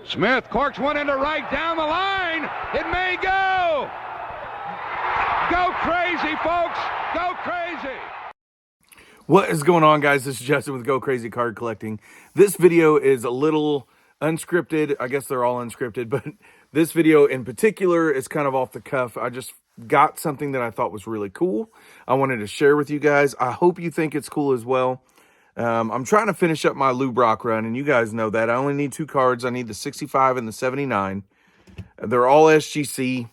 Smith corks one into right down the line. It may go. Go crazy, folks. Go crazy. What is going on, guys? This is Justin with Go Crazy Card Collecting. This video is a little unscripted. I guess they're all unscripted, but this video in particular is kind of off the cuff. I just got something that I thought was really cool. I wanted to share with you guys. I hope you think it's cool as well. I'm trying to finish up my Lou Brock run, and you guys know that. I only need 2 cards. I need the 65 and the 79. They're all SGC,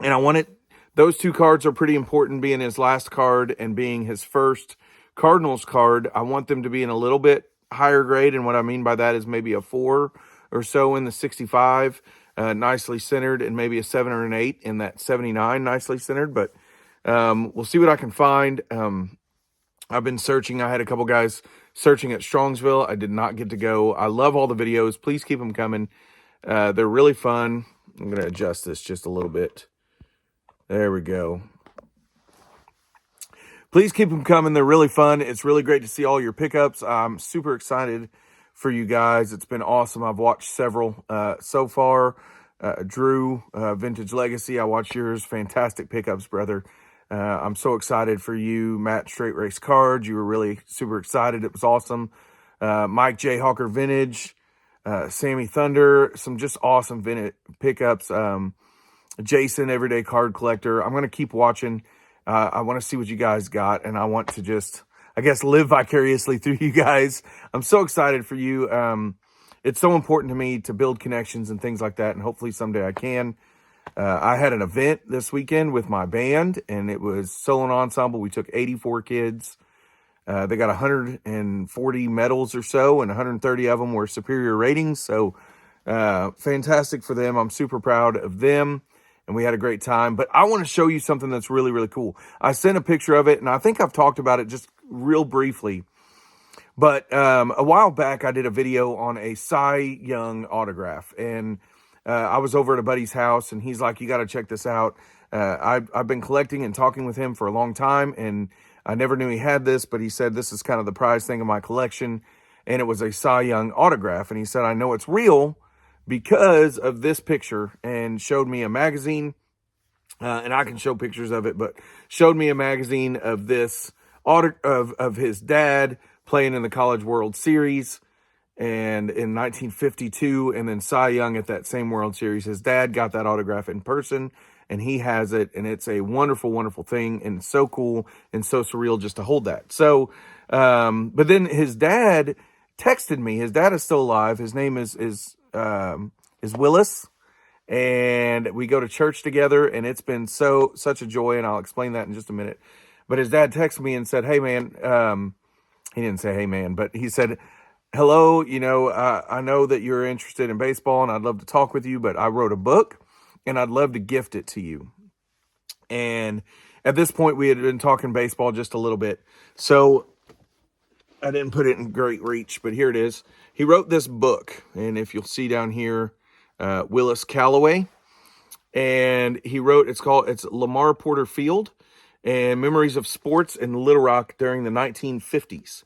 and I wanted those 2 cards are pretty important, being his last card and being his first Cardinals card. I want them to be in a little bit higher grade, and what I mean by that is maybe a 4 or so in the 65, nicely centered, and maybe a 7 or an 8 in that 79, nicely centered. But we'll see what I can find. I've been searching. I had a couple guys searching at Strongsville. I did not get to go. I love all the videos. Please keep them coming. They're really fun. I'm going to adjust this just a little bit. There we go. Please keep them coming. They're really fun. It's really great to see all your pickups. I'm super excited for you guys. It's been awesome. I've watched several so far. Drew, Vintage Legacy, I watched yours. Fantastic pickups, brother. I'm so excited for you. Matt, Straight Race Cards. You were really super excited. It was awesome. Mike J. Hawker Vintage. Sammy Thunder. Some just awesome vintage pickups. Jason, Everyday Card Collector. I'm going to keep watching. I want to see what you guys got, and I want to just, I guess, live vicariously through you guys. I'm so excited for you. It's so important to me to build connections and things like that, and hopefully someday I can. I had an event this weekend with my band, and it was solo and ensemble. We took 84 kids. They got 140 medals or so, and 130 of them were superior ratings. So fantastic for them. I'm super proud of them, and we had a great time. But I want to show you something that's really, really cool. I sent a picture of it, and I think I've talked about it just real briefly. But a while back, I did a video on a Cy Young autograph, and I was over at a buddy's house, and he's like, you got to check this out. I've been collecting and talking with him for a long time, and I never knew he had this, but he said this is kind of the prize thing of my collection, and it was a Cy Young autograph. And he said, I know it's real because of this picture, and showed me a magazine, and I can show pictures of it, but showed me a magazine of this of his dad playing in the College World Series. And in 1952, and then Cy Young at that same World Series, his dad got that autograph in person, and he has it, and it's a wonderful, wonderful thing, and it's so cool and so surreal just to hold that. So, but then his dad texted me. His dad is still alive. His name is Willis, and we go to church together, and it's been such a joy, and I'll explain that in just a minute. But his dad texted me and said, hey, man, he didn't say, hey, man, but he said, hello, I know that you're interested in baseball, and I'd love to talk with you, but I wrote a book, and I'd love to gift it to you. And at this point, we had been talking baseball just a little bit, so I didn't put it in great reach, but here it is. He wrote this book, and if you'll see down here, Willis Callaway, and he wrote, it's Lamar Porter Field, and Memories of Sports in Little Rock during the 1950s.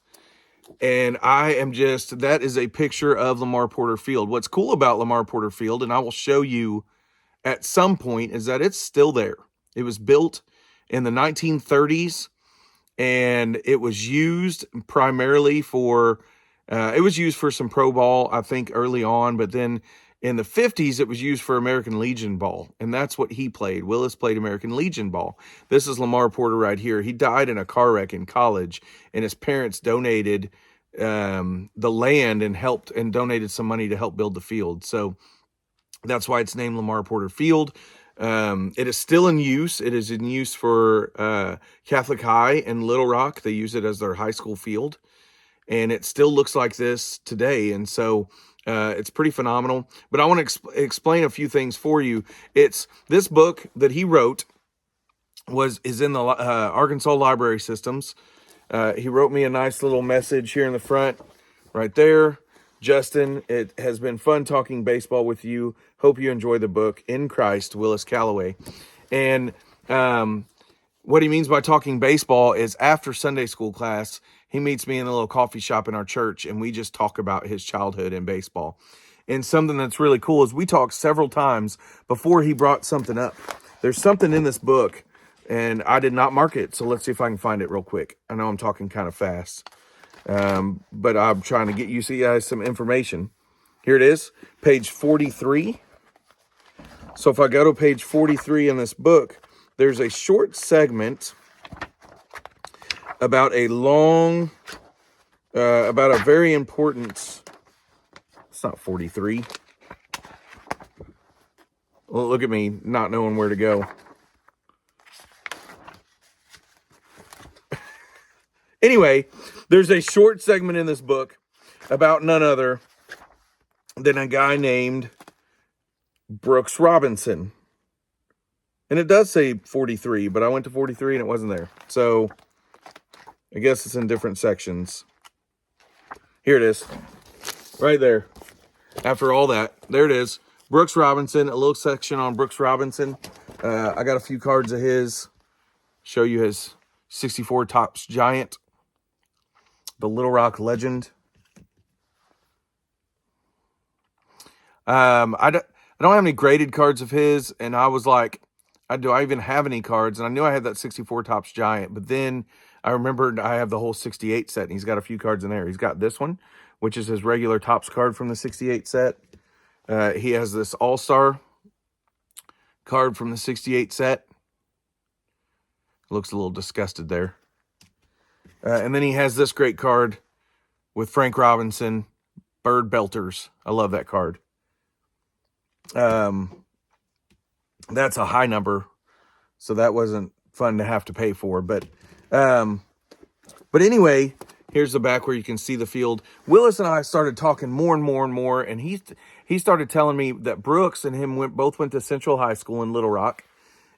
And that is a picture of Lamar Porter Field. What's cool about Lamar Porter Field, and I will show you at some point, is that it's still there. It was built in the 1930s, and it was used primarily for some pro ball, I think, early on, but then in the 50s, it was used for American Legion ball, and that's what he played. Willis played American Legion ball. This is Lamar Porter right here. He died in a car wreck in college, and his parents donated the land and donated some money to help build the field. So that's why it's named Lamar Porter Field. It is still in use. It is in use for Catholic High in Little Rock. They use it as their high school field, and it still looks like this today. And so it's pretty phenomenal. But I want to explain a few things for you. It's this book that he wrote is in the Arkansas Library Systems. He wrote me a nice little message here in the front, right there. Justin, it has been fun talking baseball with you. Hope you enjoy the book, In Christ, Willis Callaway. And what he means by talking baseball is after Sunday school class, he meets me in a little coffee shop in our church, and we just talk about his childhood and baseball. And something that's really cool is we talked several times before he brought something up. There's something in this book, and I did not mark it. So let's see if I can find it real quick. I know I'm talking kind of fast, but I'm trying to get you guys some information. Here it is, page 43. So if I go to page 43 in this book, there's a short segment about a very important, it's not 43. Well, look at me not knowing where to go. Anyway, there's a short segment in this book about none other than a guy named Brooks Robinson. And it does say 43, but I went to 43 and it wasn't there. So I guess it's in different sections. Here it is. Right there. After all that, there it is. Brooks Robinson, a little section on Brooks Robinson. I got a few cards of his. Show you his 64 Topps Giant. The Little Rock legend. I don't have any graded cards of his, and I was like, do I even have any cards? And I knew I had that 64 Topps Giant, but then I remembered I have the whole 68 set, and he's got a few cards in there. He's got this one, which is his regular Topps card from the 68 set. He has this All-Star card from the 68 set. Looks a little disgusted there. And then he has this great card with Frank Robinson, Bird Belters. I love that card. That's a high number, so that wasn't fun to have to pay for. But anyway, here's the back where you can see the field. Willis and I started talking more and more, and he started telling me that Brooks and him both went to Central High School in Little Rock,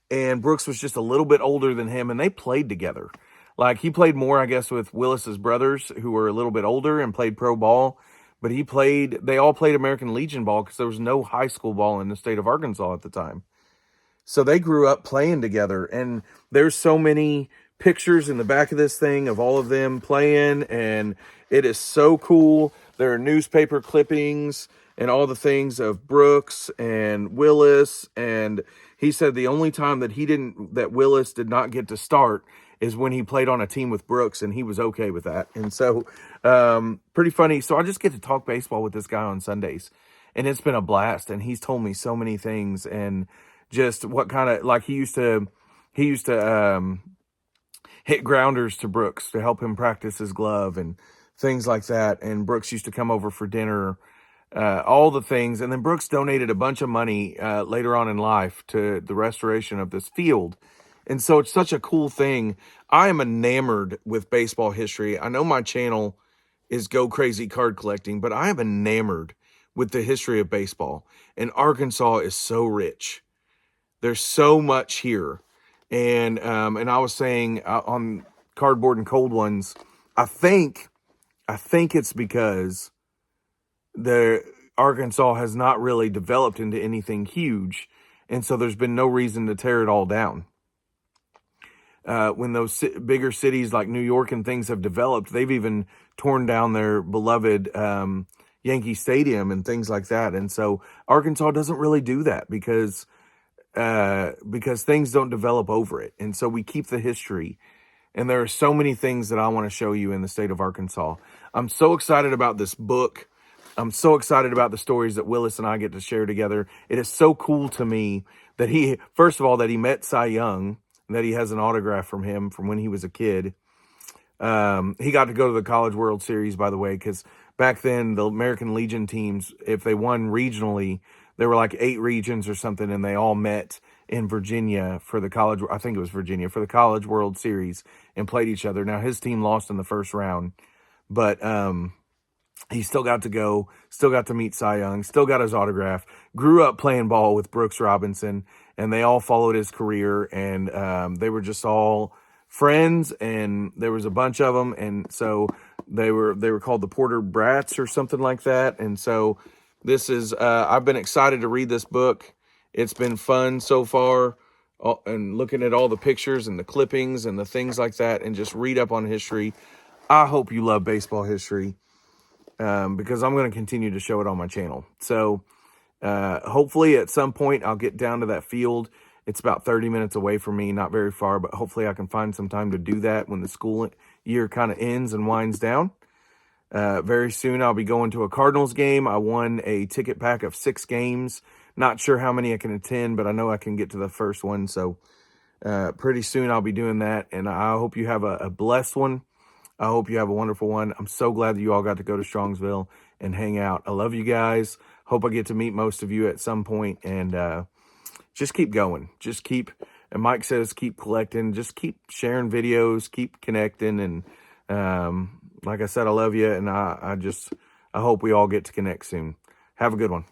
and Brooks was just a little bit older than him, and they played together. Like, he played more, I guess, with Willis's brothers, who were a little bit older and played pro ball. But they all played American Legion ball because there was no high school ball in the state of Arkansas at the time. So they grew up playing together. And there's so many pictures in the back of this thing of all of them playing. And it is so cool. There are newspaper clippings and all the things of Brooks and Willis. And he said the only time that Willis did not get to start is when he played on a team with Brooks, and he was okay with that. And so, pretty funny. So I just get to talk baseball with this guy on Sundays, and it's been a blast. And he's told me so many things, and just what kind of, like, he used to hit grounders to Brooks to help him practice his glove and things like that. And Brooks used to come over for dinner, all the things. And then Brooks donated a bunch of money later on in life to the restoration of this field. And so it's such a cool thing. I am enamored with baseball history. I know my channel is Go Crazy Card Collecting, but I am enamored with the history of baseball. And Arkansas is so rich. There's so much here. And I was saying on Cardboard and Cold Ones, I think it's because the Arkansas has not really developed into anything huge. And so there's been no reason to tear it all down. When those bigger cities like New York and things have developed, they've even torn down their beloved Yankee Stadium and things like that. And so Arkansas doesn't really do that because things don't develop over it. And so we keep the history. And there are so many things that I want to show you in the state of Arkansas. I'm so excited about this book. I'm so excited about the stories that Willis and I get to share together. It is so cool to me that first of all, that he met Cy Young, that he has an autograph from him from when he was a kid. He got to go to the College World Series, by the way, because back then the American Legion teams, if they won regionally, there were like 8 regions or something, and they all met in Virginia for the College World Series and played each other. Now, his team lost in the first round, but he still got to go, still got to meet Cy Young, still got his autograph, grew up playing ball with Brooks Robinson, and they all followed his career, and they were just all friends, and there was a bunch of them, and so they were called the Porter Brats or something like that. And so this is, I've been excited to read this book. It's been fun so far, and looking at all the pictures and the clippings and the things like that, and just read up on history. I hope you love baseball history. because I'm going to continue to show it on my channel. So hopefully at some point I'll get down to that field. It's about 30 minutes away from me, not very far, but hopefully I can find some time to do that when the school year kind of ends and winds down. Very soon I'll be going to a Cardinals game. I won a ticket pack of 6 games. Not sure how many I can attend, but I know I can get to the first one. So pretty soon I'll be doing that. And I hope you have a blessed one. I hope you have a wonderful one. I'm so glad that you all got to go to Strongsville and hang out. I love you guys. Hope I get to meet most of you at some point. And just keep going. Just keep, and Mike says, keep collecting. Just keep sharing videos. Keep connecting. And like I said, I love you. And I hope we all get to connect soon. Have a good one.